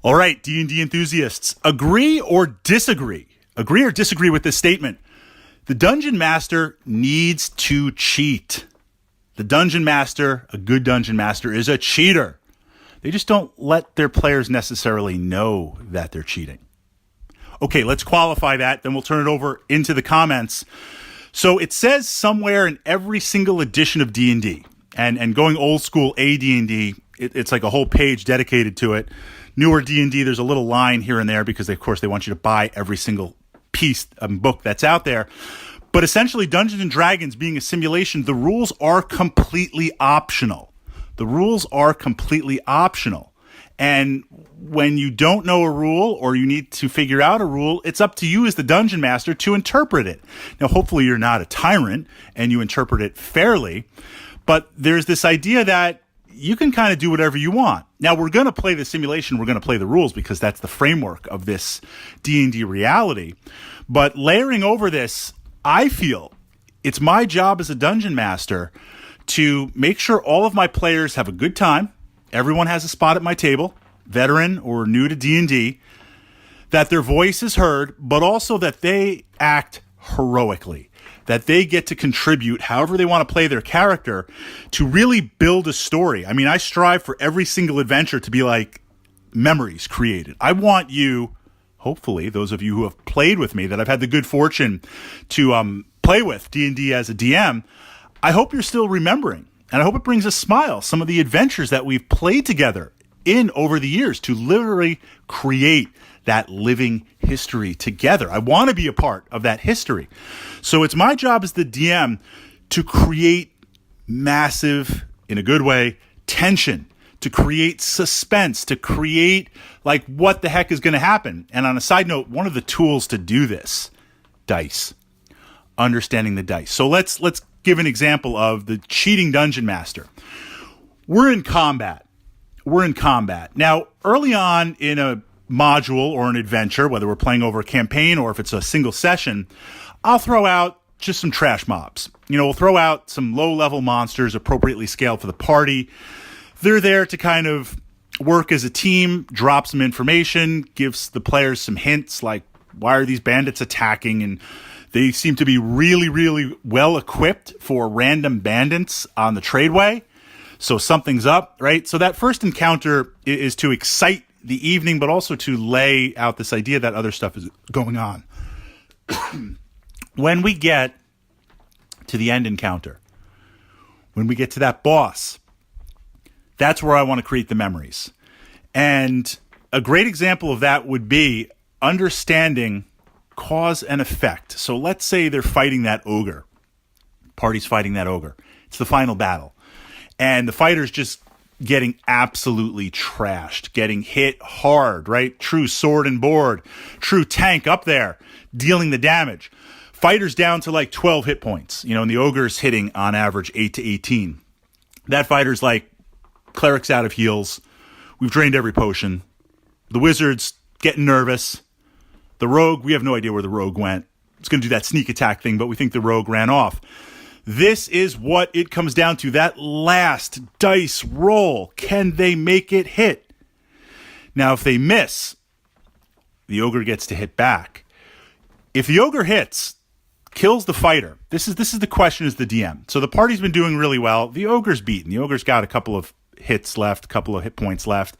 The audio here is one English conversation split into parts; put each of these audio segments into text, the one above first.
All right, D&D enthusiasts, agree or disagree? Agree or disagree with this statement? The Dungeon Master needs to cheat. The Dungeon Master, a good Dungeon Master, is a cheater. They just don't let their players necessarily know that they're cheating. Okay, let's qualify that, then we'll turn it over into the comments. So it says somewhere in every single edition of D&D, and going old school AD&D, it's like a whole page dedicated to it. Newer D&D, there's a little line here and there because, of course, they want you to buy every single piece of book that's out there. But essentially, Dungeons & Dragons being a simulation, the rules are completely optional. The rules are completely optional. And when you don't know a rule or you need to figure out a rule, it's up to you as the Dungeon Master to interpret it. Now, hopefully you're not a tyrant and you interpret it fairly, but there's this idea that you can kind of do whatever you want. Now, we're going to play the simulation. We're going to play the rules because that's the framework of this D&D reality. But layering over this, I feel it's my job as a Dungeon Master to make sure all of my players have a good time. Everyone has a spot at my table, veteran or new to D&D, that their voice is heard, but also that they act heroically, that they get to contribute however they want to play their character to really build a story. I mean, I strive for every single adventure to be like memories created. I want you, hopefully, those of you who have played with me, that I've had the good fortune to play with D&D as a DM, I hope you're still remembering. And I hope it brings a smile, some of the adventures that we've played together in over the years to literally create that living history together. I want to be a part of that history. So it's my job as the DM to create massive, in a good way, tension, to create suspense, to create like what the heck is going to happen. And on a side note, one of the tools to do this, dice, understanding the dice. So let's give an example of the cheating Dungeon Master. We're in combat. Now, early on in a module or an adventure, whether we're playing over a campaign or if it's a single session, I'll throw out just some trash mobs. We'll throw out some low-level monsters appropriately scaled for the party. They're there to kind of work as a team, drop some information, gives the players some hints like, why are these bandits attacking? And they seem to be really, really well equipped for random bandits on the tradeway. So something's up, right? So that first encounter is to excite the evening, but also to lay out this idea that other stuff is going on. When we get to the end encounter, when we get to that boss, that's where I want to create the memories. And a great example of that would be understanding cause and effect. So let's say they're fighting that ogre. Party's fighting that ogre. It's the final battle. And the fighter's just getting absolutely trashed, getting hit hard, right? True sword and board, true tank up there, dealing the damage. Fighter's down to like 12 hit points, and the ogre's hitting on average 8 to 18. That fighter's like, cleric's out of heals. We've drained every potion. The wizard's getting nervous. The rogue, we have no idea where the rogue went. It's going to do that sneak attack thing, but we think the rogue ran off. This is what it comes down to. That last dice roll. Can they make it hit? Now, if they miss, the ogre gets to hit back. If the ogre hits, kills the fighter. This is the question as the DM. So the party's been doing really well. The ogre's beaten. The ogre's got a couple of hits left, a couple of hit points left.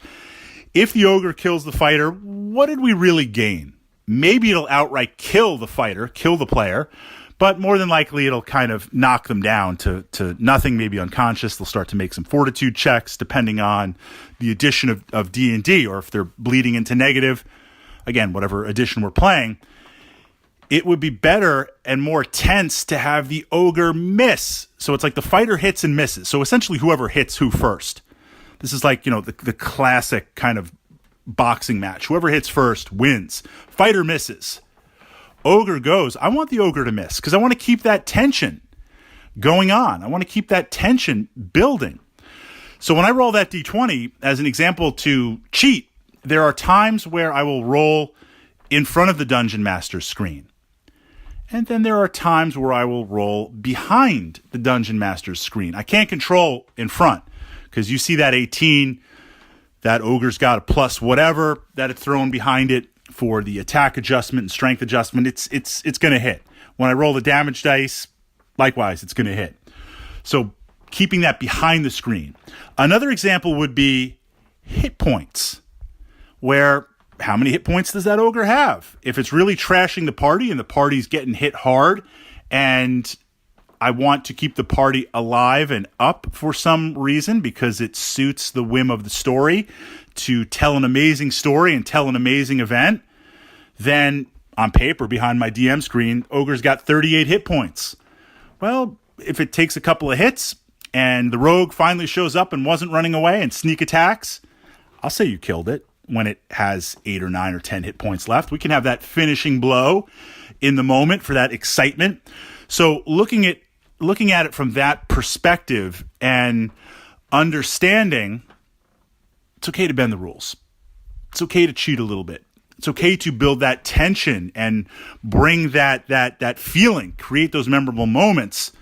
If the ogre kills the fighter, what did we really gain? Maybe it'll outright kill the fighter, kill the player, but more than likely it'll kind of knock them down to nothing, maybe unconscious. They'll start to make some fortitude checks depending on the addition of D&D, or if they're bleeding into negative, again, whatever edition we're playing. It would be better and more tense to have the ogre miss. So it's like the fighter hits and misses. So essentially whoever hits who first. This is like, the classic kind of boxing match. Whoever hits first wins. Fighter misses. Ogre goes. I want the ogre to miss because I want to keep that tension going on. I want to keep that tension building. So when I roll that D20 as an example to cheat, there are times where I will roll in front of the Dungeon Master's screen. And then there are times where I will roll behind the Dungeon Master's screen. I can't control in front because you see that 18, that ogre's got a plus whatever that it's thrown behind it for the attack adjustment and strength adjustment. It's going to hit. When I roll the damage dice, likewise, it's going to hit. So keeping that behind the screen. Another example would be hit points, where how many hit points does that ogre have? If it's really trashing the party and the party's getting hit hard and I want to keep the party alive and up for some reason because it suits the whim of the story to tell an amazing story and tell an amazing event, then on paper behind my DM screen, ogre's got 38 hit points. Well, if it takes a couple of hits and the rogue finally shows up and wasn't running away and sneak attacks, I'll say you killed it when it has 8 or 9 or 10 hit points left. We can have that finishing blow in the moment for that excitement. So looking at it from that perspective and understanding, it's okay to bend the rules. It's okay to cheat a little bit. It's okay to build that tension and bring that feeling, create those memorable moments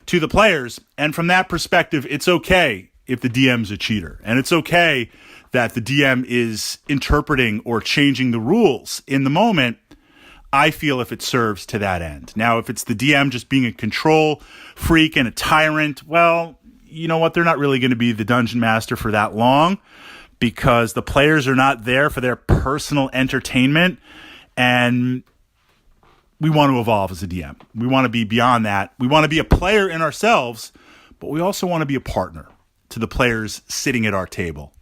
to the players. And from that perspective, it's okay if the DM's a cheater. And it's okay that the DM is interpreting or changing the rules in the moment, I feel, if it serves to that end. Now, if it's the DM just being a control freak and a tyrant, well, you know what? They're not really going to be the dungeon master for that long because the players are not there for their personal entertainment. And we want to evolve as a DM. We want to be beyond that. We want to be a player in ourselves, but we also want to be a partner to the players sitting at our table.